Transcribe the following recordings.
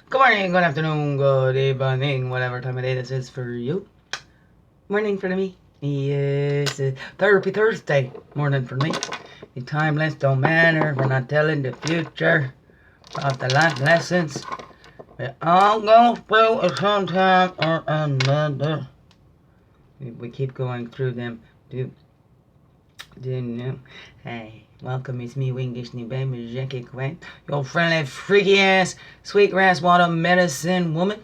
Good morning, good afternoon, good evening, whatever time of day this is for you. Morning for me. Yes, Therapy Thursday morning for me. The timeless don't matter. We're not telling the future about the life lessons. We all go through at some time or another. We keep going through them. Hey, welcome, it's me, Wingish Baby Jackie Quain, your friendly, freaky ass, sweetgrass water medicine woman.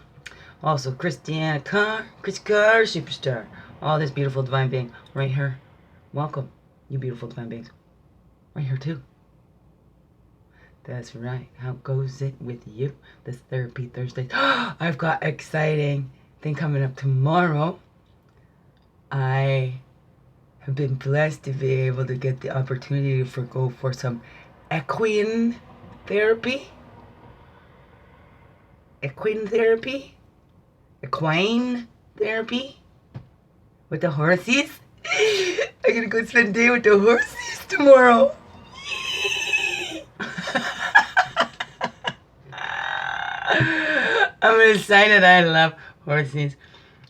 Also, Christiana Carr, Chris Carr, superstar. All this beautiful divine being right here. Welcome, you beautiful divine beings. Right here, too. That's right. How goes it with you this Therapy Thursday? I've got exciting thing coming up tomorrow. I have been blessed to be able to get the opportunity to go for some equine therapy. Equine therapy with the horses. I'm gonna go spend a day with the horses tomorrow. I'm excited. I love horses.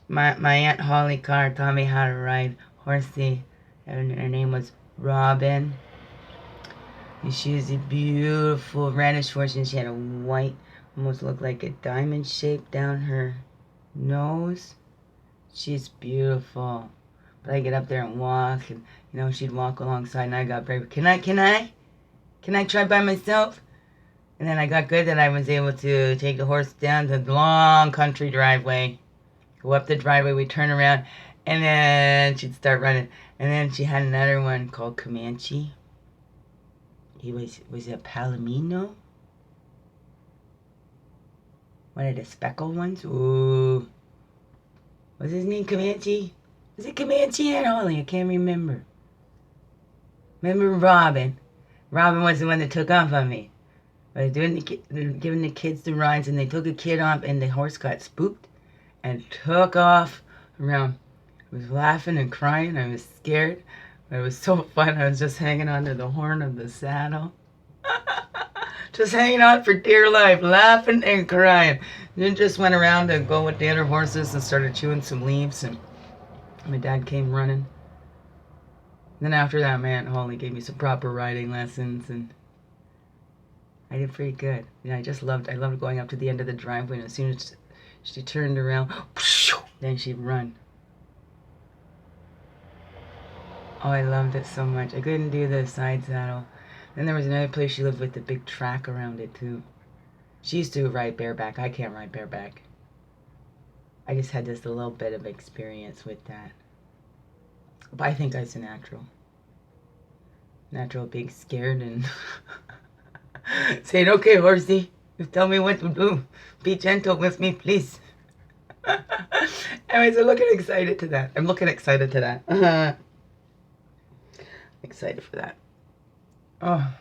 My Aunt Holly Carr taught me how to ride horsey, and her name was Robin. And she was a beautiful reddish horse, and she had a white, almost looked like a diamond shape down her nose. She's beautiful. But I get up there and walk, and she'd walk alongside, and I got brave. Can I try by myself? And then I got good that I was able to take the horse down the long country driveway. Go up the driveway, we turn around, and then she'd start running. And then she had another one called Comanche. He was it Palomino? One of the speckled ones? Ooh. Was his name Comanche? Was it Comanche and Holly? I can't remember. Remember Robin. Robin was the one that took off on me. I was giving the kids the rides, and they took a kid off, and the horse got spooked and took off around. I was laughing and crying. I was scared. But it was so fun. I was just hanging onto the horn of the saddle. Just hanging on for dear life, laughing and crying. Then just went around to go with the other horses and started chewing some leaves, and my dad came running. Then after that, man, Holly gave me some proper riding lessons, and I did pretty good. I loved going up to the end of the driveway, and as soon as she turned around, then she'd run. Oh, I loved it so much. I couldn't do the side saddle. Then there was another place she lived with a big track around it, too. She used to ride bareback. I can't ride bareback. I just had just a little bit of experience with that. But I think I was a natural. Natural being scared and saying, okay, horsey, you tell me what to do. Be gentle with me, please. Anyways, I'm looking excited to that. Excited for that. Oh,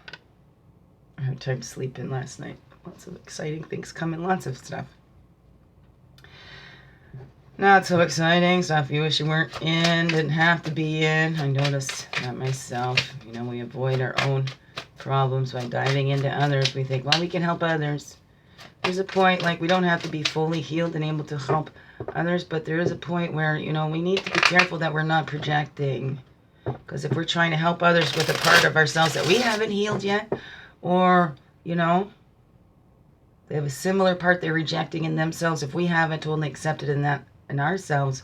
I had time sleeping last night. Lots of exciting things coming. Lots of stuff. Not so exciting stuff you wish you weren't in. Didn't have to be in. I noticed that myself. We avoid our own problems by diving into others. We think, well, we can help others. There's a point, we don't have to be fully healed and able to help others, but there is a point where, we need to be careful that we're not projecting. Because if we're trying to help others with a part of ourselves that we haven't healed yet, or, they have a similar part they're rejecting in themselves, if we haven't totally accepted in ourselves,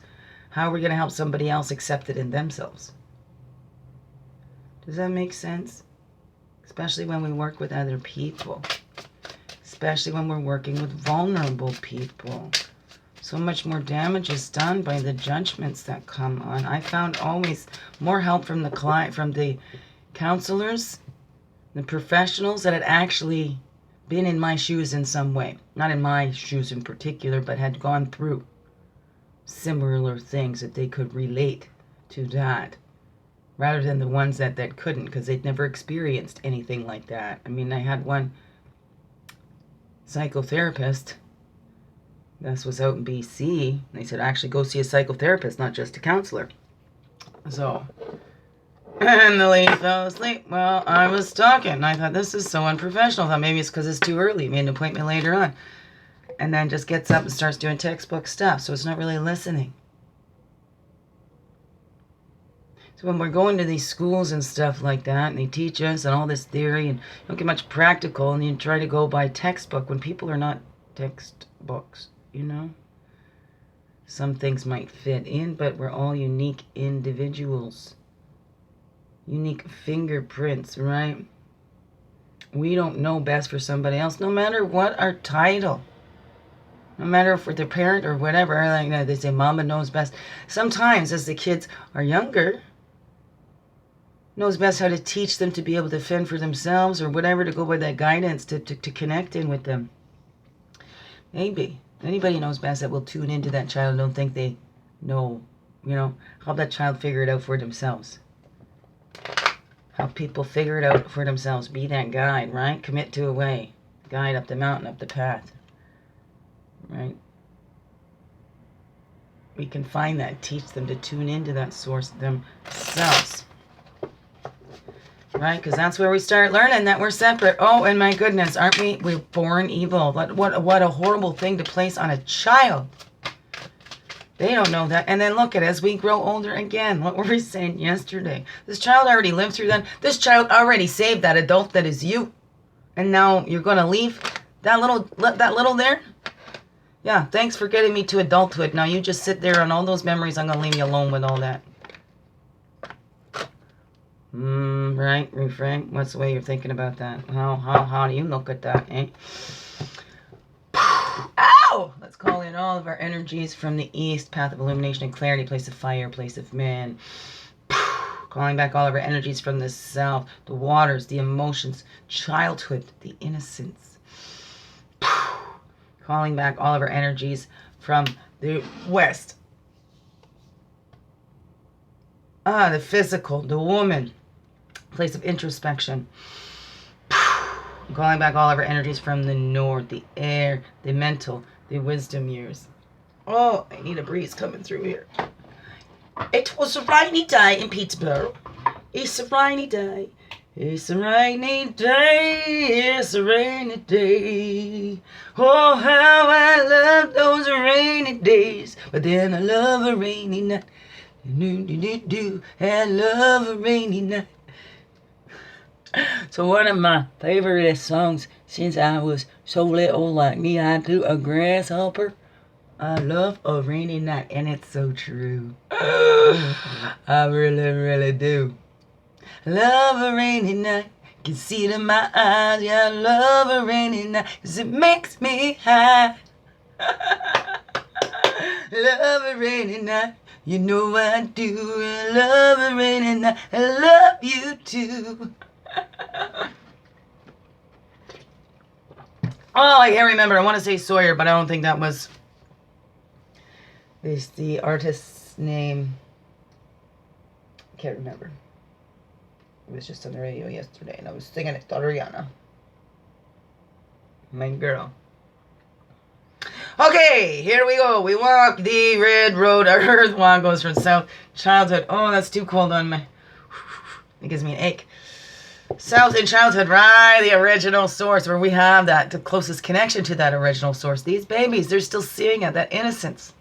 how are we going to help somebody else accept it in themselves? Does that make sense? Especially when we work with other people. Especially when we're working with vulnerable people. So much more damage is done by the judgments that come on. I found always more help from the client, from the counselors, the professionals that had actually been in my shoes in some way. Not in my shoes in particular, but had gone through similar things that they could relate to that. Rather than the ones that couldn't, because they'd never experienced anything like that. I mean, I had one psychotherapist. This was out in BC. They said, actually go see a psychotherapist, not just a counselor. So, and the lady fell asleep. Well, I was talking. I thought, this is so unprofessional. I thought maybe it's because it's too early. Made an appointment later on. and then just gets up and starts doing textbook stuff. So it's not really listening. So when we're going to these schools and stuff like that, and they teach us and all this theory, and you don't get much practical, and you try to go by textbook when people are not textbooks, you know? Some things might fit in, but we're all unique individuals. Unique fingerprints, right? We don't know best for somebody else, no matter what our title. No matter if we're their parent or whatever, like they say mama knows best. Sometimes as the kids are younger, knows best how to teach them to be able to fend for themselves or whatever, to go by that guidance, to connect in with them. Maybe. Anybody knows best that will tune into that child and don't think they know, you know, help that child figure it out for themselves. Help people figure it out for themselves. Be that guide, right? Commit to a way. Guide up the mountain, up the path. Right? We can find that, teach them to tune into that source themselves. Right? Because that's where we start learning that we're separate. Oh, and my goodness, aren't we? We're born evil. What a horrible thing to place on a child. They don't know that. And then look at it, as we grow older again, what were we saying yesterday? This child already lived through that. This child already saved that adult that is you. And now you're going to leave that little there? Yeah, thanks for getting me to adulthood. Now you just sit there on all those memories. I'm going to leave you alone with all that. Right, reframe. What's the way you're thinking about that? How do you look at that, eh? Ow! Let's call in all of our energies from the east, path of illumination and clarity, place of fire, place of man. Calling back all of our energies from the south, the waters, the emotions, childhood, the innocence. Calling back all of our energies from the west. The physical, the woman, place of introspection. Calling back all of our energies from the north, the air, the mental, the wisdom years. Oh, I need a breeze coming through here. It was a rainy day in Peterborough. It's a rainy day. It's a rainy day. It's a rainy day. Oh, how I love those rainy days. But then I love a rainy night. I love a rainy night. So one of my favorite songs since I was so little, like me, I do a grasshopper. I love a rainy night, and it's so true. I really, really do. Love a rainy night, can see it in my eyes. Yeah, I love a rainy night, 'cause it makes me high. Love a rainy night, you know I do. I love a rainy night, I love you too. Oh, I can't remember. I want to say Sawyer, but I don't think that was the artist's name. I can't remember. It was just on the radio yesterday, and I was singing it to Ariana, my girl. Okay, here we go. We walk the red road. Our earth walk goes from south. Childhood. Oh, that's too cold on my... It gives me an ache. South in childhood, right? The original source, where we have that, the closest connection to that original source. These babies, they're still seeing it, that innocence.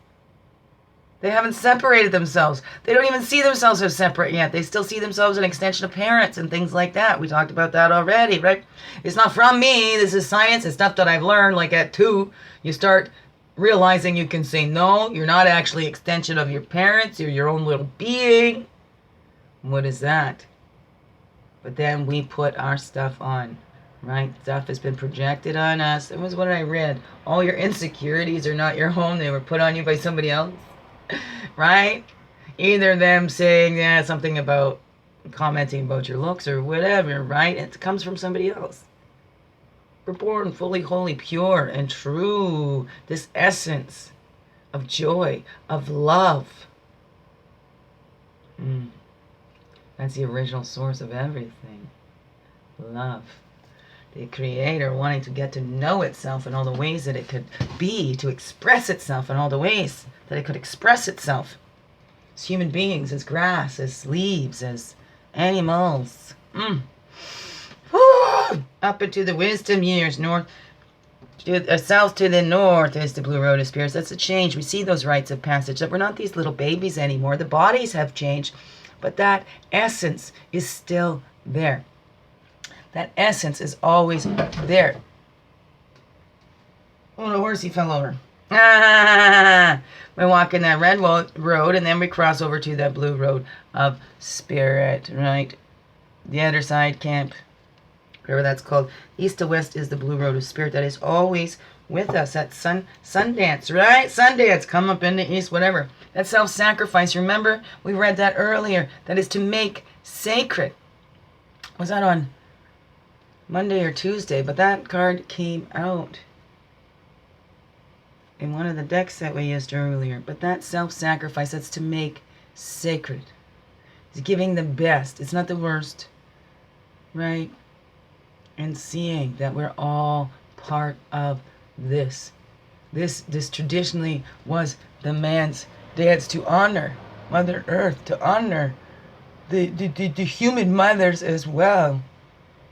They haven't separated themselves. They don't even see themselves as separate yet. They still see themselves as an extension of parents and things like that. We talked about that already, right? It's not from me. This is science. It's stuff that I've learned. Like at 2, you start realizing you can say, no, you're not actually an extension of your parents. You're your own little being. What is that? But then we put our stuff on, right? Stuff has been projected on us. It was what I read. All your insecurities are not your own. They were put on you by somebody else. Right? Either them saying something about commenting about your looks or whatever, right? It comes from somebody else. We're born fully, holy, pure, and true. This essence of joy, of love. That's the original source of everything. Love. The Creator wanting to get to know itself in all the ways that it could be, to express itself in all the ways that it could express itself. As human beings, as grass, as leaves, as animals. Woo! Up into the wisdom years, north. South to the north is the blue road of spirits. That's a change. We see those rites of passage, that we're not these little babies anymore. The bodies have changed, but that essence is still there. That essence is always there. Oh, the horsey fell over. We walk in that red road, and then we cross over to that blue road of spirit, right? The other side, camp, whatever that's called. East to west is the blue road of spirit that is always with us. That Sundance, right? Sundance, come up in the east, whatever. That self-sacrifice. Remember, we read that earlier. That is to make sacred. Was that on Monday or Tuesday? But that card came out in one of the decks that we used earlier. But that self-sacrifice, that's to make sacred. It's giving the best. It's not the worst, right? And seeing that we're all part of this. This traditionally was the man's dance, to honor Mother Earth, to honor the human mothers as well,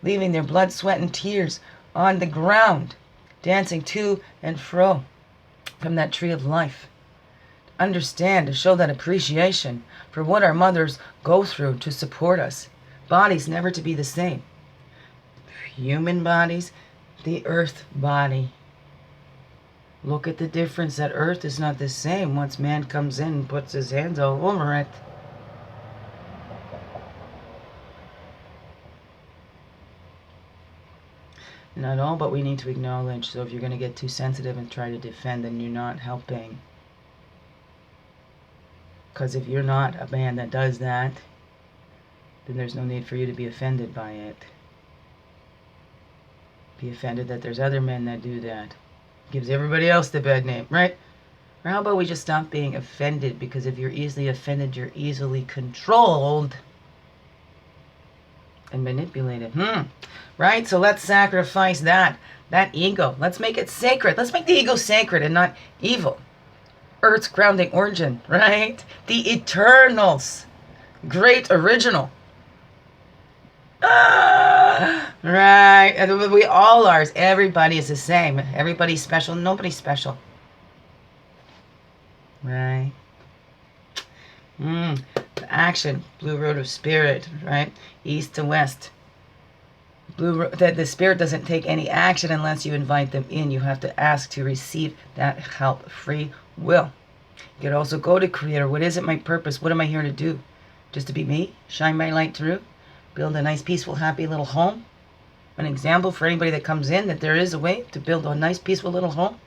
leaving their blood, sweat, and tears on the ground, dancing to and fro from that tree of life. Understand, to show that appreciation for what our mothers go through to support us. Bodies never to be the same. Human bodies, the earth body. Look at the difference. That earth is not the same once man comes in and puts his hands all over it. Not all, but we need to acknowledge. So if you're going to get too sensitive and try to defend, then you're not helping. Because if you're not a man that does that, then there's no need for you to be offended by it. Be offended that there's other men that do that. Gives everybody else the bad name, right? Or how about we just stop being offended? Because if you're easily offended, you're easily controlled and manipulated. Right? So let's sacrifice that ego. Let's make it sacred. Let's make the ego sacred and not evil. Earth's grounding origin, right? The Eternals. Great original. Right. And we all are. Everybody is the same. Everybody's special. Nobody's special. Right. The action. Blue road of spirit, right? East to west. That the spirit doesn't take any action unless you invite them in. You have to ask to receive that help. Free will. You could also go to Creator. What is it, my purpose? What am I here to do? Just to be me? Shine my light through? Build a nice, peaceful, happy little home? An example for anybody that comes in, that there is a way to build a nice, peaceful little home?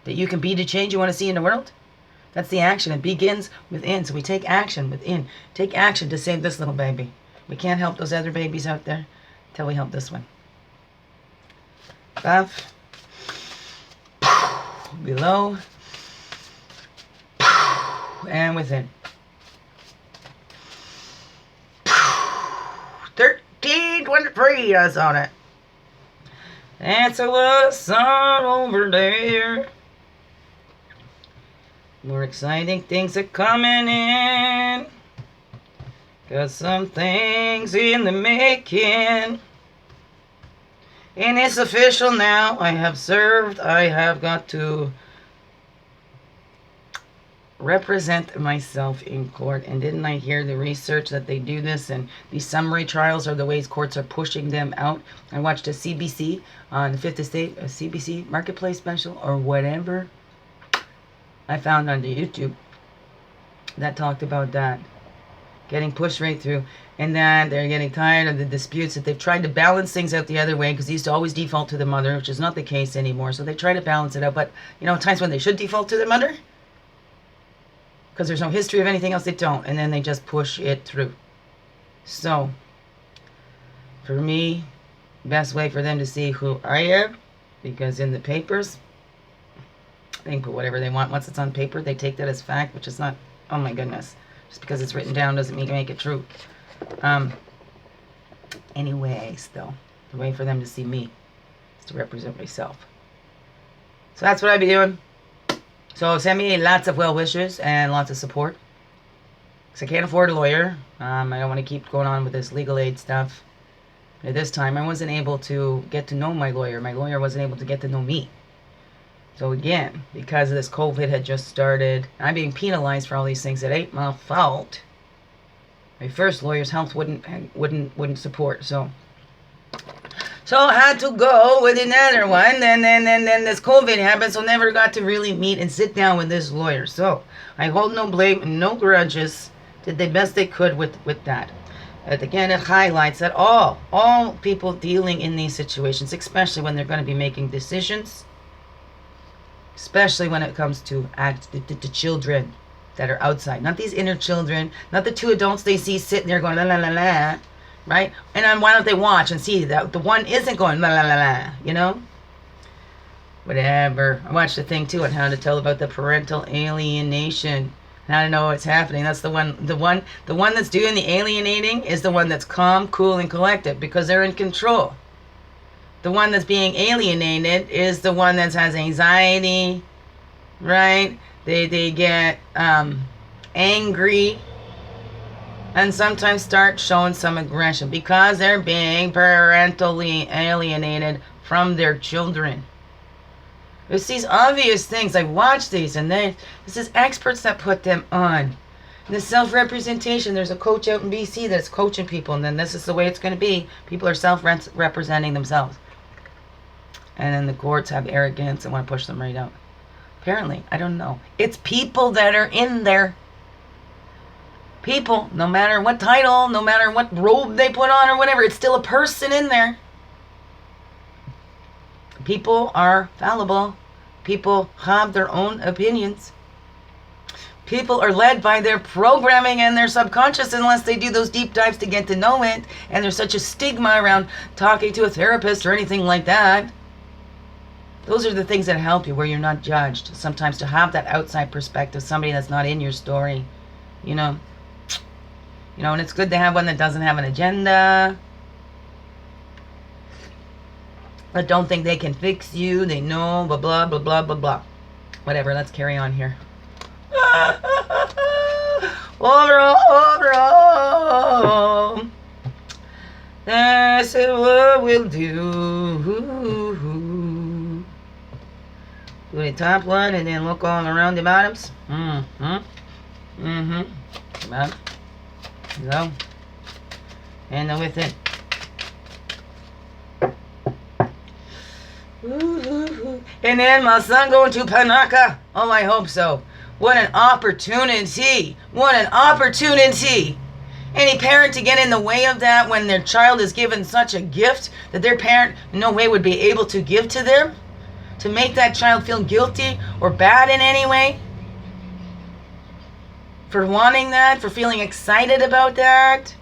That you can be the change you want to see in the world? That's the action. It begins within. So we take action within. Take action to save this little baby. We can't help those other babies out there until we help this one. Above. Below. And within. 1323, that's on it. That's a lot of sun over there. More exciting things are coming in. Got some things in the making. And it's official now. I have served. I have got to represent myself in court. And didn't I hear the research that they do this, and these summary trials are the ways courts are pushing them out? I watched a CBC on the 5th Estate, a CBC Marketplace special or whatever I found on the YouTube that talked about that. Getting pushed right through. And that they're getting tired of the disputes, that they've tried to balance things out the other way, because they used to always default to the mother, which is not the case anymore. So they try to balance it out. But, you know, times when they should default to the mother, because there's no history of anything else, they don't. And then they just push it through. So, for me, best way for them to see who I am, because in the papers, they can put whatever they want. Once it's on paper, they take that as fact, which is not, oh my goodness. Just because it's written down doesn't make it true. Anyways, though, the way for them to see me is to represent myself. So that's what I'll be doing. So send me lots of well wishes and lots of support. Because I can't afford a lawyer. I don't want to keep going on with this legal aid stuff. At this time, I wasn't able to get to know my lawyer. My lawyer wasn't able to get to know me. So again, because this COVID had just started, I'm being penalized for all these things. It ain't my fault. My first lawyer's health wouldn't support. So I had to go with another one. Then this COVID happened, so never got to really meet and sit down with this lawyer. So I hold no blame and no grudges. Did the best they could with that. And again, it highlights that all people dealing in these situations, especially when they're going to be making decisions, especially when it comes to the children that are outside, not these inner children, not the two adults they see sitting there going la la la la, right? And then why don't they watch and see that the one isn't going la la la la, you know? Whatever. I watched a thing too on how to tell about the parental alienation. And I don't know what's happening. That's the one that's doing the alienating is the one that's calm, cool, and collected because they're in control. The one that's being alienated is the one that has anxiety, right? They get angry and sometimes start showing some aggression because they're being parentally alienated from their children. It's these obvious things. I watch these and this is experts that put them on. And the self-representation, there's a coach out in BC that's coaching people, and then this is the way it's going to be. People are self-representing themselves. And then the courts have arrogance and want to push them right out. Apparently, I don't know. It's people that are in there. People, no matter what title, no matter what robe they put on or whatever, it's still a person in there. People are fallible. People have their own opinions. People are led by their programming and their subconscious unless they do those deep dives to get to know it. And there's such a stigma around talking to a therapist or anything like that. Those are the things that help you where you're not judged. Sometimes to have that outside perspective, somebody that's not in your story, you know. And it's good to have one that doesn't have an agenda. But don't think they can fix you. They know, blah, blah, blah, blah, blah, blah. Whatever, let's carry on here. Overall, that's what we'll do. Do the top one and then look all around the bottoms. Well, go. And the with it. And then my son going to Panaka. Oh, I hope so. What an opportunity. What an opportunity. Any parent to get in the way of that when their child is given such a gift that their parent in no way would be able to give to them? To make that child feel guilty or bad in any way? For wanting that? For feeling excited about that?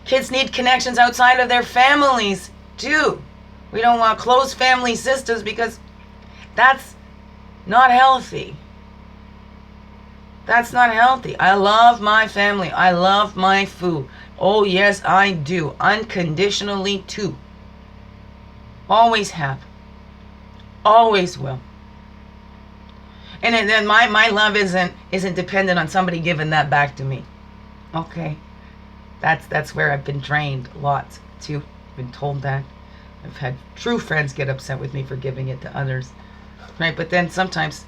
Kids need connections outside of their families too. We don't want close family systems because that's not healthy. That's not healthy. I love my family. I love my food. Oh, yes, I do. Unconditionally, too. Always have. Always will. And then my love isn't dependent on somebody giving that back to me. Okay. That's where I've been trained lots, too. Been told that. I've had true friends get upset with me for giving it to others. Right? But then sometimes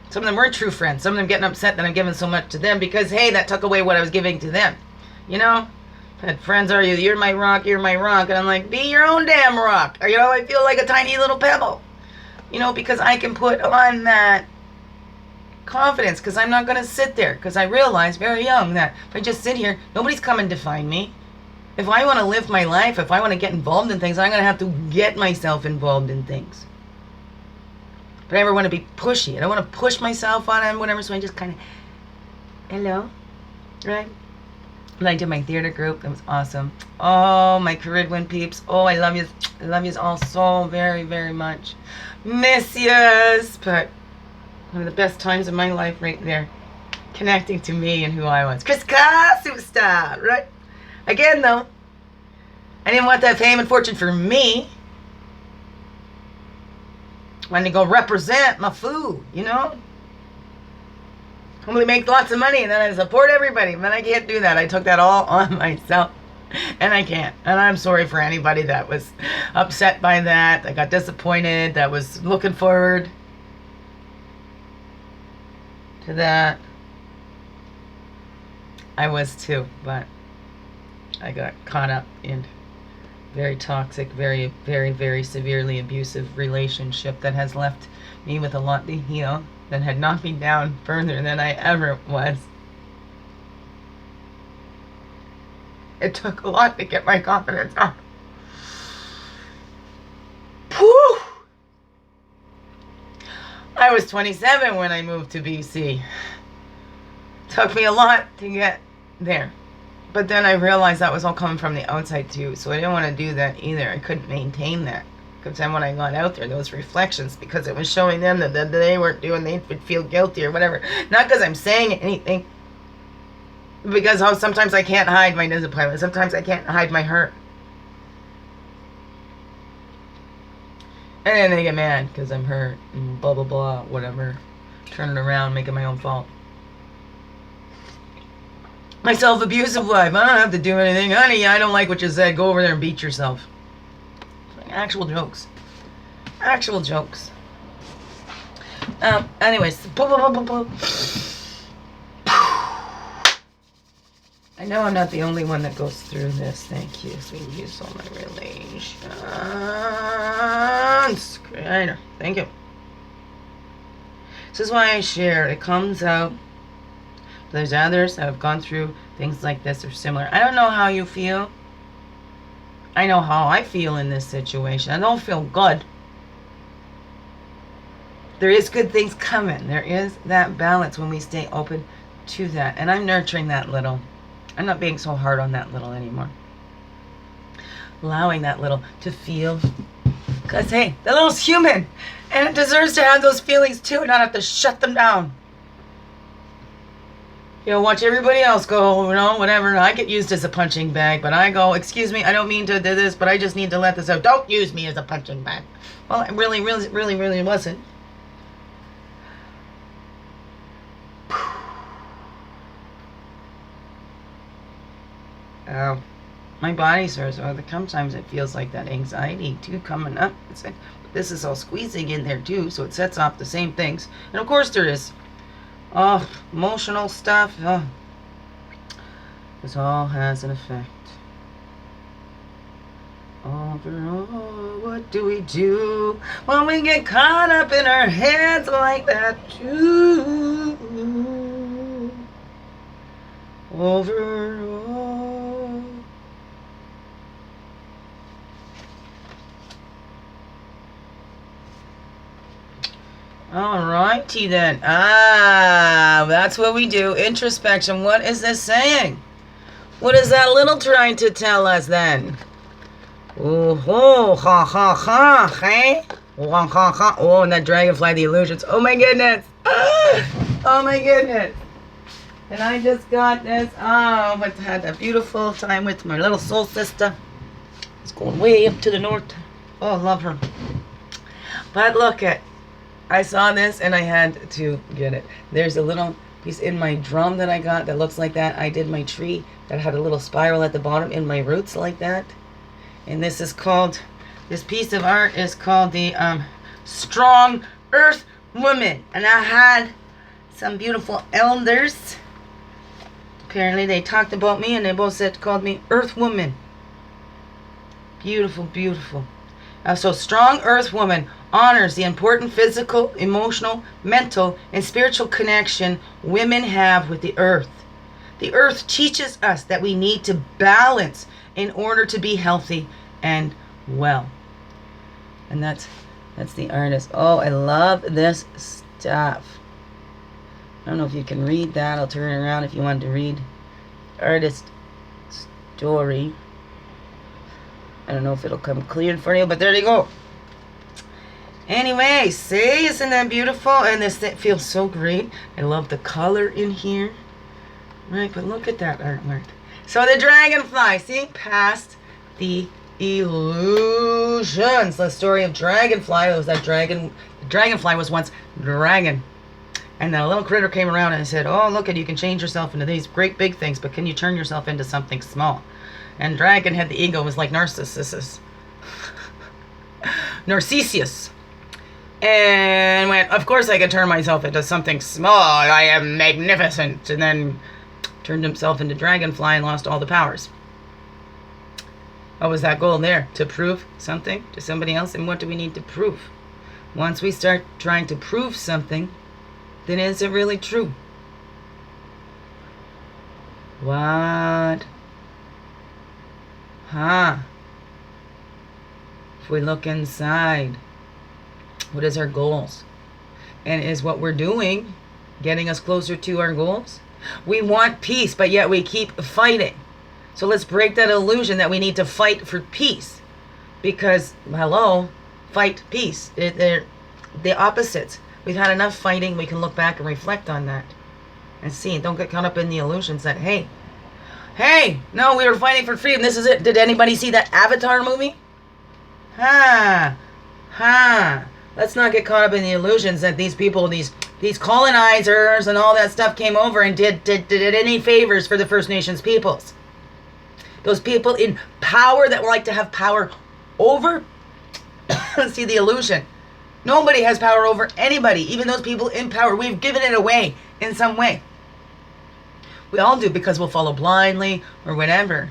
some of them were true friends. Some of them getting upset that I'm giving so much to them because, hey, that took away what I was giving to them. You know? I've had friends argue, you're my rock. And I'm like, be your own damn rock. Or, I feel like a tiny little pebble. Because I can put on that confidence because I'm not going to sit there. Because I realized very young that if I just sit here, nobody's coming to find me. If I want to live my life, if I want to get involved in things, I'm going to have to get myself involved in things. But I never want to be pushy. I don't want to push myself on it, whatever, so I just kind of, hello, right? And I did my theater group. That was awesome. Oh, my Caribbean peeps. Oh, I love you. I love you all so very, very much. Miss yous. But one of the best times of my life right there. Connecting to me and who I was. Chris Carr, superstar, right? Again, though, I didn't want that fame and fortune for me. I wanted to go represent my food, Hopefully make lots of money and then I support everybody. But I can't do that. I took that all on myself. And I can't. And I'm sorry for anybody that was upset by that, that got disappointed, that was looking forward to that. I was too, but I got caught up in very toxic, very, very, very severely abusive relationship that has left me with a lot to heal, that had knocked me down further than I ever was. It took a lot to get my confidence up. Whew! I was 27 when I moved to BC. Took me a lot to get there. But then I realized that was all coming from the outside too, so I didn't want to do that either. I couldn't maintain that. Because then when I got out there, those reflections, because it was showing them that they weren't doing, they would feel guilty or whatever. Not because I'm saying anything. Because sometimes I can't hide my disappointment. Sometimes I can't hide my hurt. And then they get mad because I'm hurt and blah, blah, blah, whatever. Turn it around, make it my own fault. My self-abusive wife. I don't have to do anything. Honey, I don't like what you said. Go over there and beat yourself. Actual jokes. Actual jokes. Anyways. I know I'm not the only one that goes through this. Thank you. So we use all my relations. Creator. Thank you. This is why I share. It comes out. There's others that have gone through things like this or similar. I don't know how you feel. I know how I feel in this situation. I don't feel good. There is good things coming. There is that balance when we stay open to that. And I'm nurturing that little. I'm not being so hard on that little anymore. Allowing that little to feel. Because, hey, that little's human. And it deserves to have those feelings too and not have to shut them down. You know, watch everybody else go, you know, whatever. I get used as a punching bag, but I go, excuse me, I don't mean to do this, but I just need to let this out. Don't use me as a punching bag. Well, it really wasn't. My body hurts. Sometimes it feels like that anxiety too coming up. It's like, this is all squeezing in there too, so it sets off the same things. And of course there is. Oh, emotional stuff. Oh. This all has an effect. Overall, what do we do when we get caught up in our heads like that too? Overall. Alrighty then. That's what we do. Introspection. What is this saying? What is that little trying to tell us then? Oh, ha, ha, ha, hey? Ha, ha, ha. Oh, and that dragonfly, the illusions. Oh my goodness. Oh my goodness. And I just got this. Oh, but had a beautiful time with my little soul sister. It's going way up to the north. Oh, love her. But look at. I saw this and I had to get it. There's a little piece in my drum that I got that looks like that. I did my tree that had a little spiral at the bottom in my roots like that. And this is called, this piece of art is called the Strong Earth Woman. And I had some beautiful elders. Apparently they talked about me and they both called me Earth Woman. Beautiful, beautiful. So Strong Earth Woman honors the important physical, emotional, mental, and spiritual connection women have with the earth. The earth teaches us that we need to balance in order to be healthy and well. And that's the artist. Oh, I love this stuff. I don't know if you can read that. I'll turn it around if you want to read artist story. I don't know if it'll come clear for you, but there you go. Anyway, see, isn't that beautiful? And this feels so great. I love the color in here. Right, but look at that artwork. So the dragonfly, see, past the illusions. The story of dragonfly was that the dragonfly was once dragon. And that little critter came around and said, oh, look, you can change yourself into these great big things, but can you turn yourself into something small? And dragon had the ego, was like Narcissus. Narcissus. And went, of course I can turn myself into something small. I am magnificent. And then turned himself into dragonfly and lost all the powers. What was that goal there? To prove something to somebody else? And what do we need to prove? Once we start trying to prove something, then is it really true? What? Huh? If we look inside, what is our goals? And is what we're doing getting us closer to our goals? We want peace, but yet we keep fighting. So let's break that illusion that we need to fight for peace. Because, hello, fight, peace. They're the opposites. We've had enough fighting. We can look back and reflect on that. And see, don't get caught up in the illusions that, hey, no, we were fighting for freedom. This is it. Did anybody see that Avatar movie? Let's not get caught up in the illusions that these people, these colonizers and all that stuff came over and did any favors for the First Nations peoples. Those people in power that would like to have power over. See the illusion. Nobody has power over anybody. Even those people in power, we've given it away in some way. We all do because we'll follow blindly or whatever.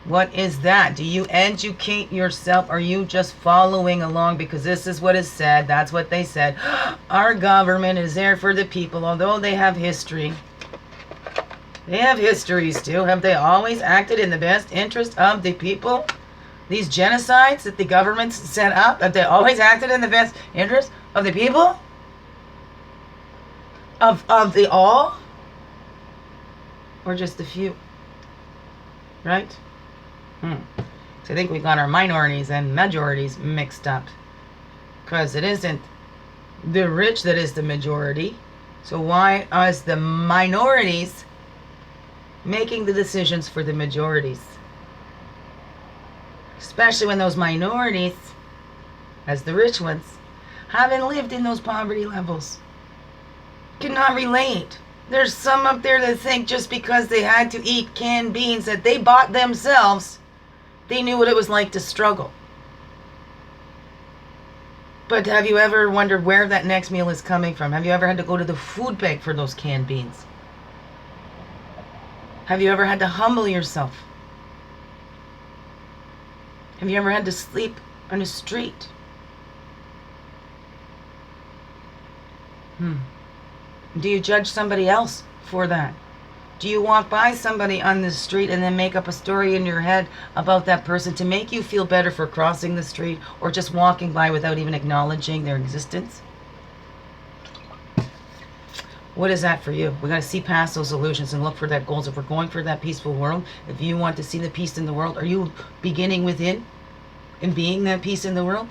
What is that? Do you educate yourself? Are you just following along because this is what is said? That's what they said. Our government is there for the people, although they have history. They have histories too. Have they always acted in the best interest of the people? These genocides that the governments set up, have they always acted in the best interest of the people? Of the all? Or just the few? Right? So I think we got our minorities and majorities mixed up. Because it isn't the rich that is the majority. So why is the minorities making the decisions for the majorities? Especially when those minorities, as the rich ones, haven't lived in those poverty levels. Cannot relate. There's some up there that think just because they had to eat canned beans that they bought themselves, they knew what it was like to struggle. But have you ever wondered where that next meal is coming from? Have you ever had to go to the food bank for those canned beans? Have you ever had to humble yourself? Have you ever had to sleep on a street? Do you judge somebody else for that? Do you walk by somebody on the street and then make up a story in your head about that person to make you feel better for crossing the street or just walking by without even acknowledging their existence? What is that for you? We got to see past those illusions and look for that goals. If we're going for that peaceful world, if you want to see the peace in the world, are you beginning within and being that peace in the world?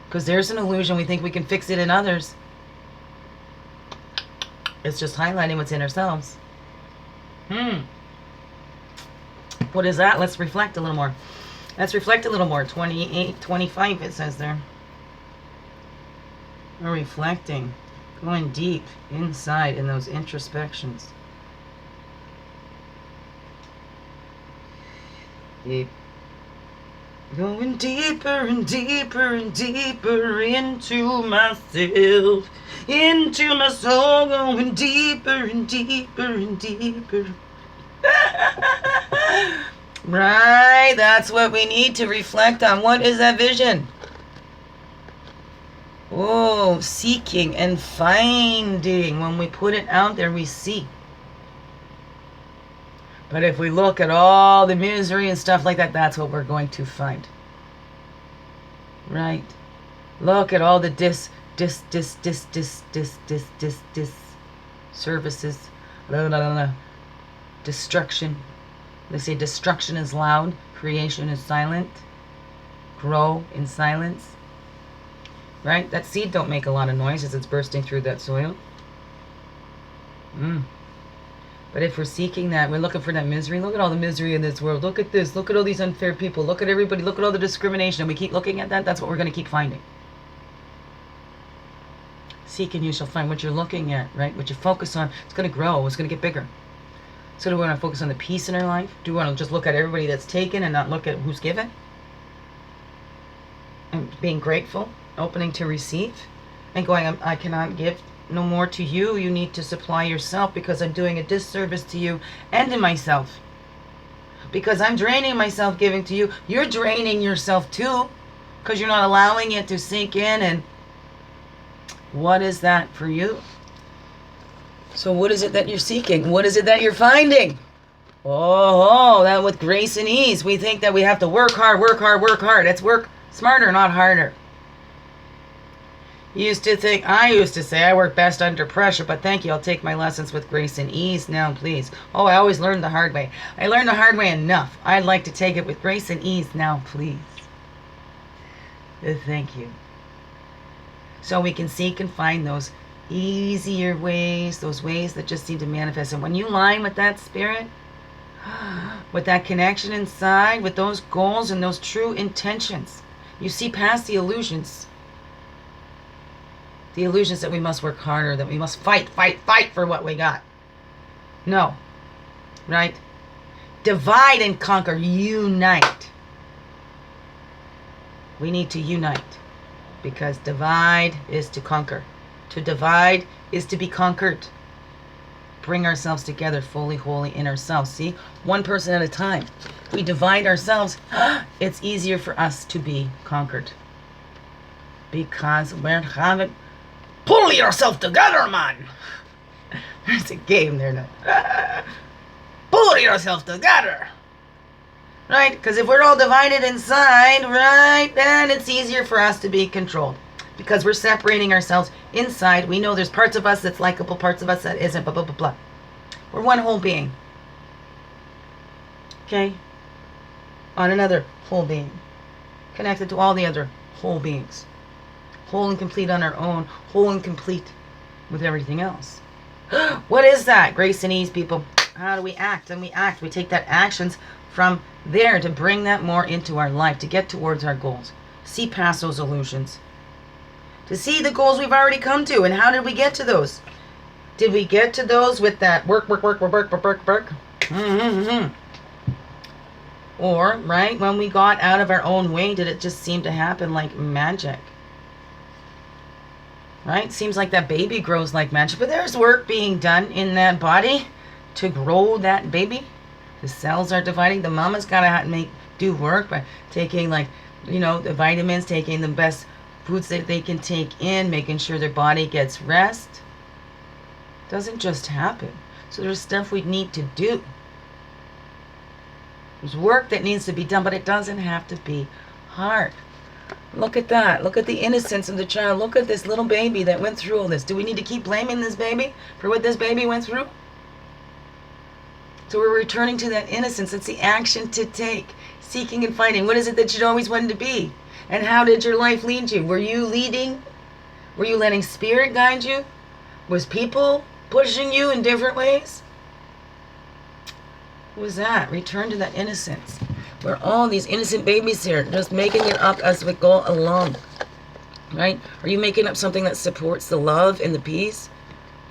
Because there's an illusion. We think we can fix it in others. It's just highlighting what's in ourselves. What is that? Let's reflect a little more. 28, 25 it says there. We're reflecting. Going deep inside in those introspections. Deep. Going deeper and deeper and deeper into myself. Into my soul. Going deeper and deeper and deeper. Right, that's what we need to reflect on. What is that vision? Oh, seeking and finding. When we put it out there, we see. But if we look at all the misery and stuff like that, that's what we're going to find. Right? Look at all the services. Destruction. They say destruction is loud, creation is silent. Grow in silence. Right? That seed don't make a lot of noise as it's bursting through that soil. But if we're seeking that, we're looking for that misery. Look at all the misery in this world. Look at this. Look at all these unfair people. Look at everybody. Look at all the discrimination. And we keep looking at that. That's what we're going to keep finding. Seek and you shall find. What you're looking at, right? What you focus on, it's going to grow. It's going to get bigger. So do we want to focus on the peace in our life? Do we want to just look at everybody that's taken and not look at who's given? And being grateful, opening to receive, and going, I cannot give no more to you. You need to supply yourself because I'm doing a disservice to you and to myself. Because I'm draining myself giving to you. You're draining yourself too because you're not allowing it to sink in. And what is that for you? So what is it that you're seeking? What is it that you're finding? Oh, that with grace and ease. We think that we have to work hard, work hard, work hard. Let's work smarter, not harder. I used to say I work best under pressure, but thank you. I'll take my lessons with grace and ease now, please. Oh, I always learned the hard way. I learned the hard way enough. I'd like to take it with grace and ease now, please. Thank you. So we can seek and find those easier ways, those ways that just seem to manifest. And when you align with that spirit, with that connection inside, with those goals and those true intentions, you see past the illusions. The illusions that we must work harder, that we must fight for what we got. No. Right? Divide and conquer. Unite. We need to unite. Because divide is to conquer. To divide is to be conquered. Bring ourselves together fully, wholly in ourselves. See? One person at a time. We divide ourselves. It's easier for us to be conquered. Because we're having... Pull yourself together, man. There's a game there now. Pull yourself together. Right? Because if we're all divided inside, right, then it's easier for us to be controlled. Because we're separating ourselves inside. We know there's parts of us that's likable, parts of us that isn't, blah, blah, blah, blah. We're one whole being. Okay? On another whole being. Connected to all the other whole beings. Whole and complete on our own. Whole and complete with everything else. What is that? Grace and ease, people. How do we act? And we act. We take that actions from there to bring that more into our life. To get towards our goals. See past those illusions. To see the goals we've already come to. And how did we get to those? Did we get to those with that work? Or, right, when we got out of our own way, did it just seem to happen like magic? Right? Seems like that baby grows like magic. But there's work being done in that body to grow that baby. The cells are dividing. The mama's got to do work by taking, like, the vitamins, taking the best foods that they can take in, making sure their body gets rest. Doesn't just happen. So there's stuff we need to do. There's work that needs to be done, but it doesn't have to be hard. Look at that. Look at the innocence of the child. Look at this little baby that went through all this. Do we need to keep blaming this baby for what this baby went through? So we're returning to that innocence. It's the action to take. Seeking and finding. What is it that you'd always wanted to be? And how did your life lead you? Were you leading? Were you letting spirit guide you? Was people pushing you in different ways? What was that? Return to that innocence. We're all these innocent babies here, just making it up as we go along. Right? Are you making up something that supports the love and the peace?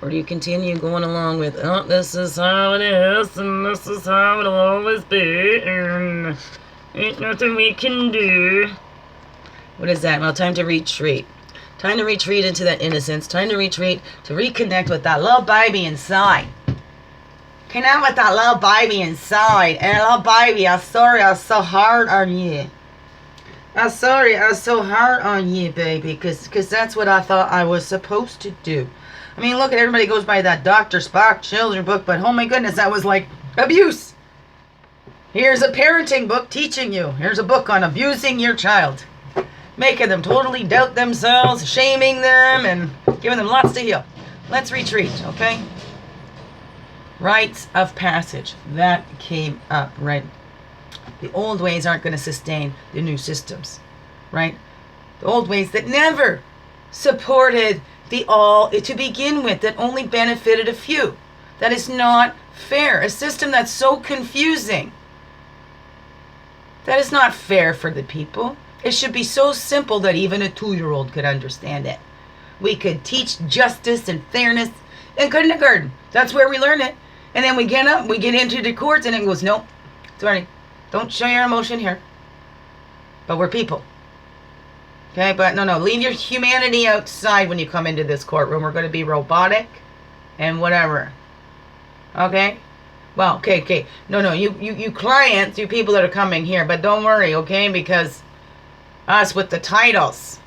Or do you continue going along with, oh, this is how it is, and this is how it'll always be, and ain't nothing we can do. What is that? Well, time to retreat. Time to retreat into that innocence. Time to retreat, to reconnect with that little baby inside. Connect with that little baby inside. And little baby, I'm sorry I was so hard on you. I'm sorry I was so hard on you, baby. Because that's what I thought I was supposed to do. I mean, look at everybody goes by that Dr. Spock children book. But oh my goodness, that was like abuse. Here's a parenting book teaching you. Here's a book on abusing your child. Making them totally doubt themselves. Shaming them. And giving them lots to heal. Let's retreat, okay? Rites of passage. That came up, right? The old ways aren't going to sustain the new systems, right? The old ways that never supported the all to begin with, that only benefited a few. That is not fair. A system that's so confusing. That is not fair for the people. It should be so simple that even a 2-year-old could understand it. We could teach justice and fairness in kindergarten. That's where we learn it. And then we get up, we get into the courts, and it goes, nope, sorry, don't show your emotion here. But we're people. Okay, but no, leave your humanity outside when you come into this courtroom. We're going to be robotic and whatever. Okay? Well, okay. No, you clients, you people that are coming here, but don't worry, okay? Because us with the titles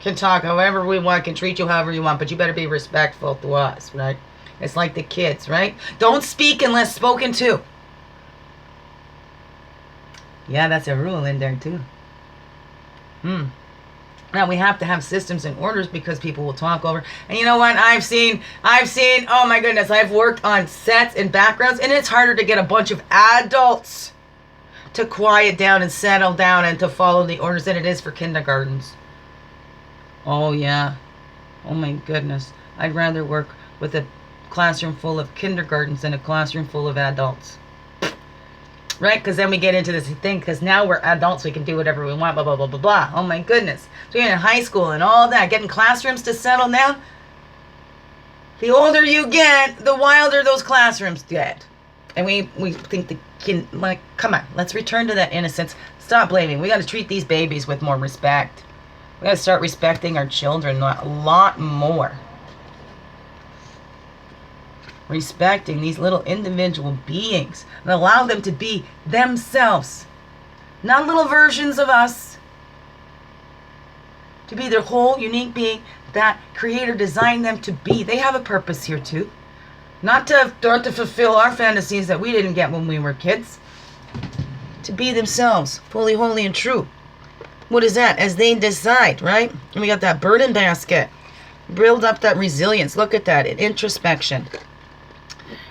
can talk however we want, can treat you however you want, but you better be respectful to us, right? It's like the kids, right? Don't speak unless spoken to. Yeah, that's a rule in there too. Now we have to have systems and orders because people will talk over. And you know what? I've seen, oh my goodness, I've worked on sets and backgrounds, and it's harder to get a bunch of adults to quiet down and settle down and to follow the orders than it is for kindergartens. Oh yeah. Oh my goodness. I'd rather work with a classroom full of kindergartens than a classroom full of adults. Right? Because then we get into this thing, because now we're adults, we can do whatever we want, blah, blah, blah, blah, blah. Oh my goodness. So you're in high school and all that, getting classrooms to settle down. The older you get, the wilder those classrooms get. And we think the kid, like, come on, let's return to that innocence. Stop blaming. We got to treat these babies with more respect. We got to start respecting our children a lot more. Respecting these little individual beings and allow them to be themselves, not little versions of us, to be their whole unique being that Creator designed them to be. They have a purpose here too, not to fulfill our fantasies that we didn't get when we were kids, to be themselves, fully, holy, and true. What is that? As they decide, right? And we got that burden basket. Build up that resilience. Look at that, introspection.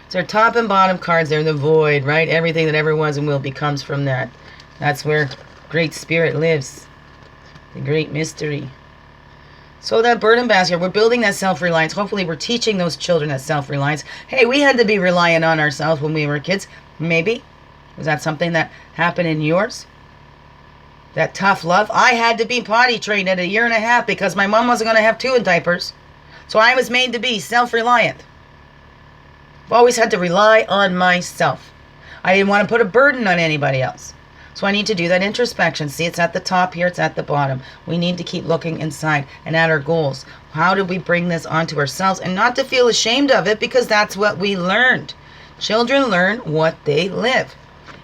So our top and bottom cards, they're the void, right? Everything that ever was and will be comes from that. That's where Great Spirit lives. The great mystery. So that burden basket, we're building that self-reliance. Hopefully we're teaching those children that self-reliance. Hey, we had to be reliant on ourselves when we were kids. Maybe. Was that something that happened in yours? That tough love? I had to be potty trained at 1.5 years because my mom wasn't going to have 2 in diapers. So I was made to be self-reliant. I've always had to rely on myself. I didn't want to put a burden on anybody else. So I need to do that introspection. See, it's at the top here, it's at the bottom. We need to keep looking inside and at our goals. How do we bring this onto ourselves and not to feel ashamed of it, because that's what we learned. Children learn what they live.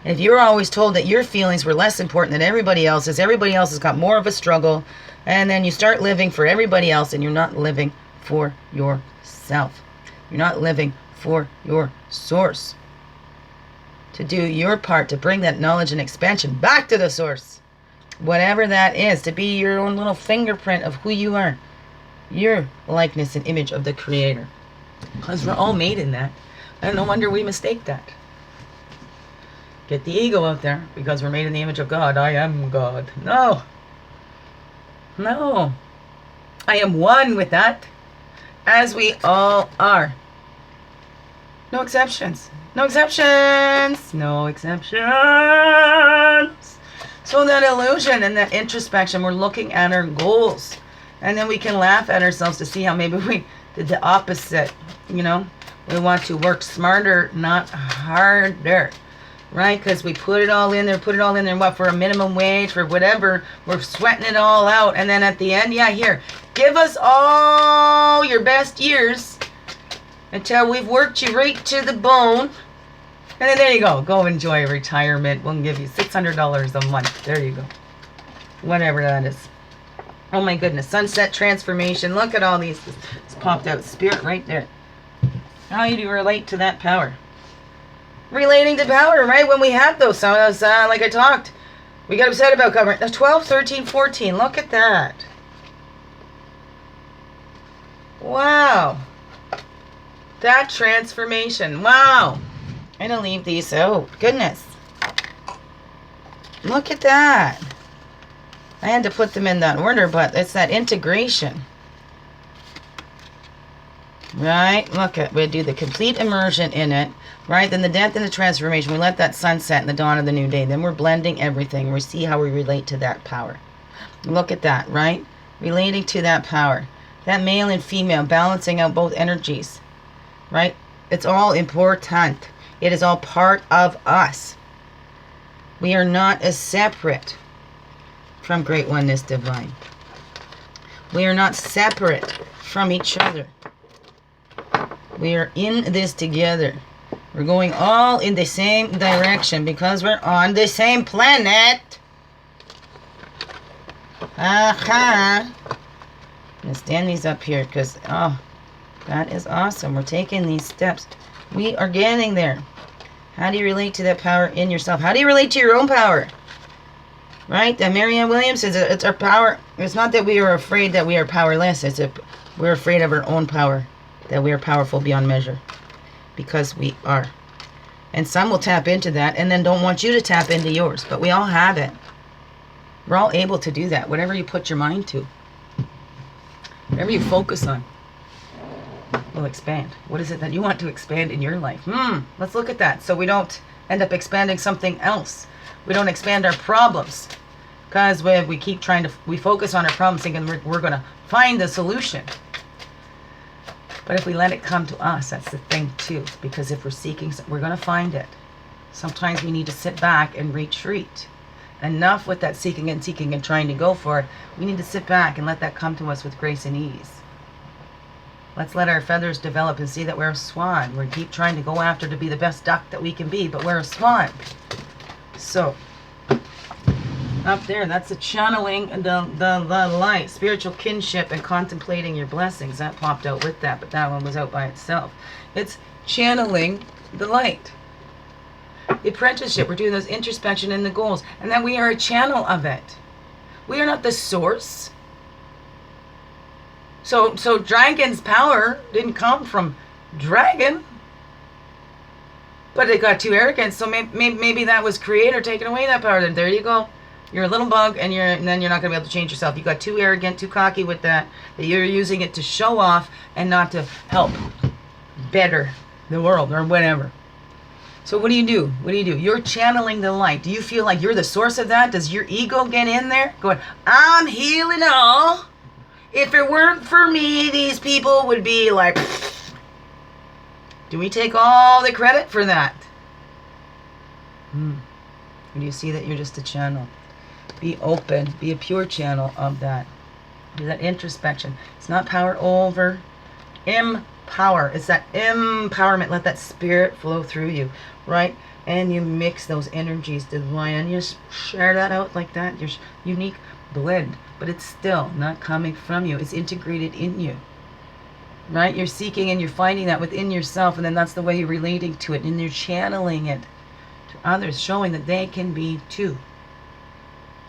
And if you're always told that your feelings were less important than everybody else's, everybody else has got more of a struggle, and then you start living for everybody else and you're not living for yourself. You're not living for your source. To do your part to bring that knowledge and expansion back to the source. Whatever that is, to be your own little fingerprint of who you are. Your likeness and image of the Creator. Because we're all made in that. And no wonder we mistake that. Get the ego out there, because we're made in the image of God. I am God. No. No. I am one with that. As we all are. No exceptions. No exceptions. No exceptions. So that illusion and that introspection, we're looking at our goals. And then we can laugh at ourselves to see how maybe we did the opposite. You know, we want to work smarter, not harder. Right? Because we put it all in there, what, for a minimum wage, for whatever. We're sweating it all out. And then at the end, yeah, here, give us all your best years until we've worked you right to the bone. And then there you go. Go enjoy retirement. We'll give you $600 a month. There you go. Whatever that is. Oh my goodness. Sunset transformation. Look at all these. It's popped out. Spirit right there. How do you relate to that power? Relating to power, right? When we had those, like I talked, we got upset about covering 12, 13, 14. Look at that. Wow. That transformation. Wow. I'm going to leave these out. Goodness. Look at that. I had to put them in that order, but it's that integration. Right? Look at, we do the complete immersion in it. Right? Then the death and the transformation. We let that sunset and the dawn of the new day. Then we're blending everything. We see how we relate to that power. Look at that, right? Relating to that power. That male and female, balancing out both energies. Right? It's all important. It is all part of us. We are not as separate from Great Oneness Divine. We are not separate from each other. We are in this together. We're going all in the same direction because we're on the same planet. Aha. I'm going to stand these up here because, oh, that is awesome. We're taking these steps. We are getting there. How do you relate to that power in yourself? How do you relate to your own power? Right? That Marianne Williams says it's our power. It's not that we are afraid that we are powerless. We're afraid of our own power. That we are powerful beyond measure. Because we are. And some will tap into that and then don't want you to tap into yours. But we all have it. We're all able to do that. Whatever you put your mind to. Whatever you focus on will expand. What is it that you want to expand in your life? Let's look at that so we don't end up expanding something else. We don't expand our problems. Because we keep trying to, we focus on our problems thinking we're going to find the solution. But if we let it come to us, that's the thing too. Because if we're seeking, we're going to find it. Sometimes we need to sit back and retreat. Enough with that seeking and trying to go for it. We need to sit back and let that come to us with grace and ease. Let's let our feathers develop and see that we're a swan. We keep trying to go after to be the best duck that we can be, but we're a swan. So, up there, that's the channeling the light, spiritual kinship, and contemplating your blessings. That popped out with that, but that one was out by itself. It's channeling the light. The apprenticeship, we're doing those introspection and the goals, and that we are a channel of it. We are not the source. So Dragon's power didn't come from Dragon, but it got too arrogant. So maybe that was Creator taking away that power. Then there you go. You're a little bug, and then you're not going to be able to change yourself. You got too arrogant, too cocky with that you're using it to show off and not to help better the world or whatever. So what do you do? What do you do? You're channeling the light. Do you feel like you're the source of that? Does your ego get in there? Going, I'm healing all. If it weren't for me, these people would be like... Do we take all the credit for that? Do you see that you're just a channel? Be open. Be a pure channel of that. Do that introspection. It's not power over. Empower. It's that empowerment. Let that spirit flow through you. Right? And you mix those energies divine. And you just share that out like that. Your unique blend. But it's still not coming from you. It's integrated in you. Right? You're seeking and you're finding that within yourself. And then that's the way you're relating to it. And you're channeling it to others. Showing that they can be too.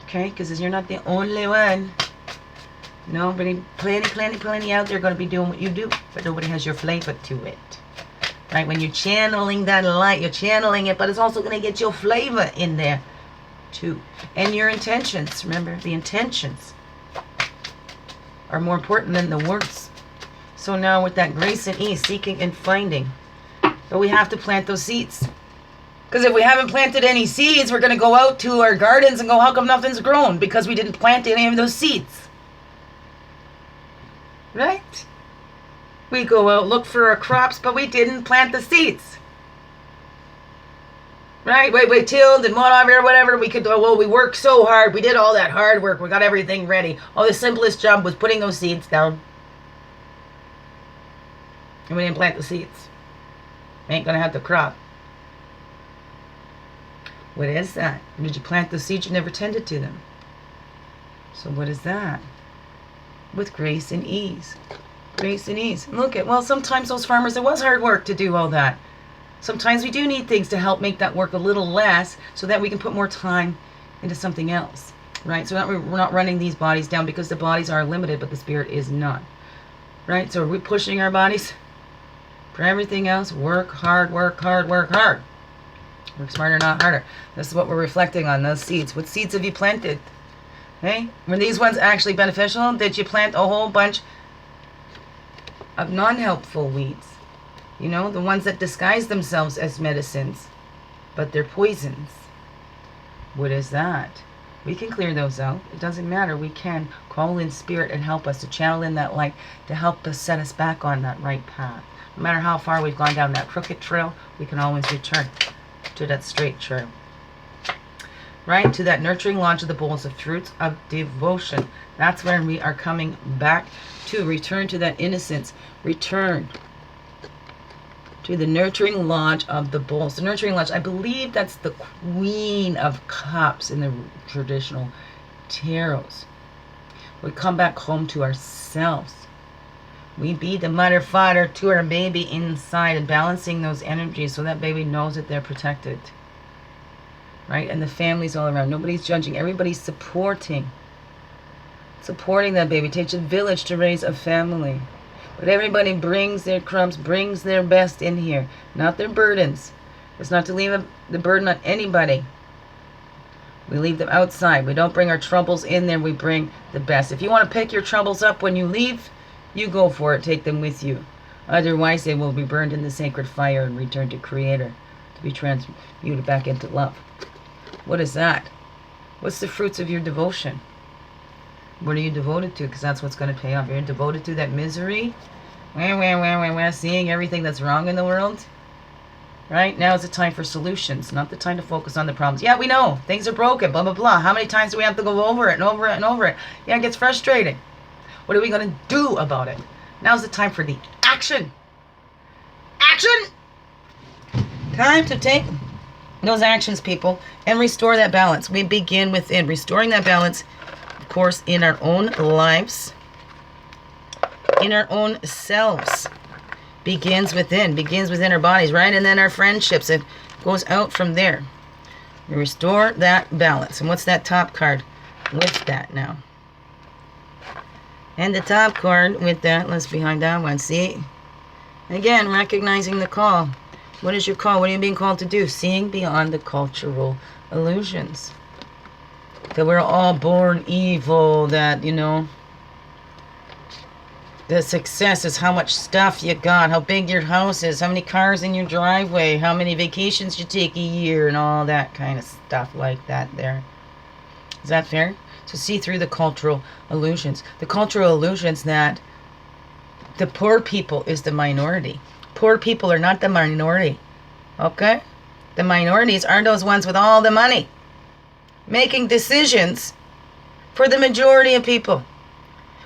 Okay? Because you're not the only one. Nobody, plenty out there going to be doing what you do. But nobody has your flavor to it. Right? When you're channeling that light, you're channeling it. But it's also going to get your flavor in there too. And your intentions. Remember, the intentions are more important than the words. So now with that grace and ease, seeking and finding. But we have to plant those seeds. Because if we haven't planted any seeds, we're going to go out to our gardens and go, how come nothing's grown? Because we didn't plant any of those seeds. Right? We go out, look for our crops, but we didn't plant the seeds. Right? We tilled and whatever. We could, we worked so hard. We did all that hard work. We got everything ready. The simplest job was putting those seeds down. And we didn't plant the seeds. We ain't going to have the crop. What is that? Did you plant the seeds? You never tended to them. So what is that? With grace and ease. Grace and ease. Look at, sometimes those farmers, it was hard work to do all that. Sometimes we do need things to help make that work a little less so that we can put more time into something else. Right? So we're not running these bodies down because the bodies are limited, but the spirit is not. Right? So are we pushing our bodies? For everything else, work hard, work hard, work hard. Work smarter, not harder. This is what we're reflecting on, those seeds. What seeds have you planted? Okay? Were these ones actually beneficial? Did you plant a whole bunch of non-helpful weeds? You know, the ones that disguise themselves as medicines, but they're poisons. What is that? We can clear those out. It doesn't matter. We can call in spirit and help us to channel in that light to help us set us back on that right path. No matter how far we've gone down that crooked trail, we can always return to that straight trail. Right? To that nurturing launch of the bowls of fruits of devotion. That's where we are coming back to. Return to that innocence. Return to the nurturing lodge of the bowls. The nurturing lodge, I believe that's the Queen of Cups in the traditional tarots. We come back home to ourselves. We be the mother, father to our baby inside, and balancing those energies so that baby knows that they're protected. Right? And the families all around. Nobody's judging. Everybody's supporting. Supporting that baby. It takes a village to raise a family. But everybody brings their crumbs, brings their best in here. Not their burdens. It's not to leave the burden on anybody. We leave them outside. We don't bring our troubles in there. We bring the best. If you want to pick your troubles up when you leave, you go for it. Take them with you. Otherwise, they will be burned in the sacred fire and return to Creator to be transmuted back into love. What is that? What's the fruits of your devotion? What are you devoted to? Because that's what's going to pay off. You're devoted to that misery. Seeing everything that's wrong in the world. Right? Now is the time for solutions, not the time to focus on the problems. Yeah, we know. Things are broken, blah, blah, blah. How many times do we have to go over it and over it and over it? Yeah, it gets frustrating. What are we going to do about it? Now's the time for the action. Action! Time to take those actions, people, and restore that balance. We begin within. Restoring that balance, of course, in our own lives, in our own selves. Begins within our bodies, right? And then our friendships. It goes out from there. We restore that balance. And what's that top card with that now? And the top card with that, let's behind that one. See? Again, recognizing the call. What is your call? What are you being called to do? Seeing beyond the cultural illusions. That we're all born evil, that, you know, the success is how much stuff you got, how big your house is, how many cars in your driveway, how many vacations you take a year, and all that kind of stuff like that there. Is that fair? So see through the cultural illusions. The cultural illusions that the poor people is the minority. Poor people are not the minority. Okay? The minorities are those ones with all the money. Making decisions for the majority of people.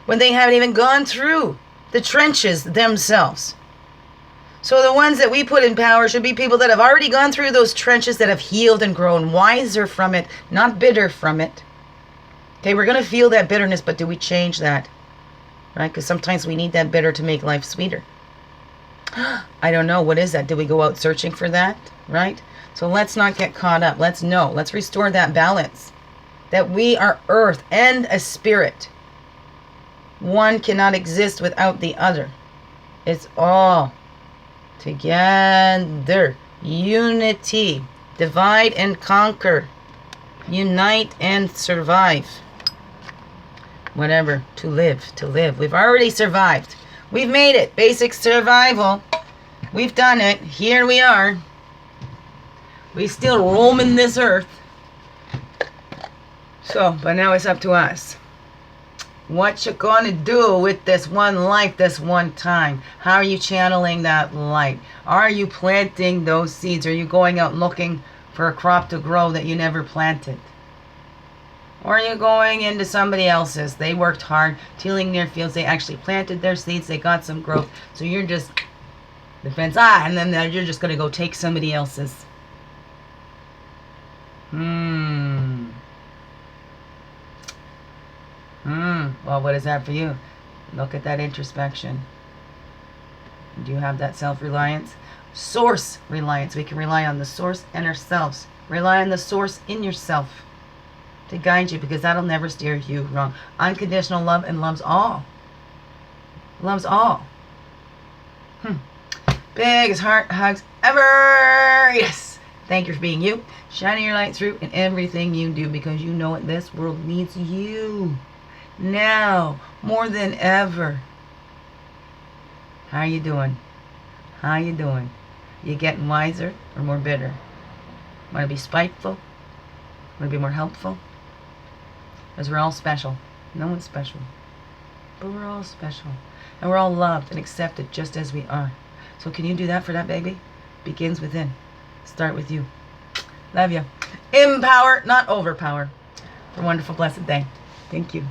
When they haven't even gone through the trenches themselves. So the ones that we put in power should be people that have already gone through those trenches, that have healed and grown wiser from it, not bitter from it. Okay, we're going to feel that bitterness, but do we change that? Right? Because sometimes we need that bitter to make life sweeter. I don't know. What is that? Do we go out searching for that? Right? So let's not get caught up. Let's know. Let's restore that balance. That we are earth and a spirit. One cannot exist without the other. It's all together. Unity. Divide and conquer. Unite and survive. Whatever. To live. To live. We've already survived. We've made it. Basic survival. We've done it. Here we are. We still roaming this earth. So, but now it's up to us. What you gonna do with this one life, this one time? How are you channeling that light? Are you planting those seeds? Are you going out looking for a crop to grow that you never planted? Or are you going into somebody else's? They worked hard, tilling their fields. They actually planted their seeds. They got some growth. So you're just the fence. And then you're just gonna go take somebody else's. Well, what is that for you? Look at that introspection. Do you have that self-reliance? Source reliance. We can rely on the source and ourselves. Rely on the source in yourself to guide you, because that'll never steer you wrong. Unconditional love and loves all. Loves all. Biggest heart hugs ever. Yes. Thank you for being you. Shining your light through in everything you do, because you know what? This world needs you. Now, more than ever. How you doing? How you doing? You getting wiser or more bitter? Want to be spiteful? Want to be more helpful? Because we're all special. No one's special. But we're all special. And we're all loved and accepted just as we are. So can you do that for that baby? Begins within. Start with you. Love you. Empower, not overpower. For a wonderful, blessed day. Thank you.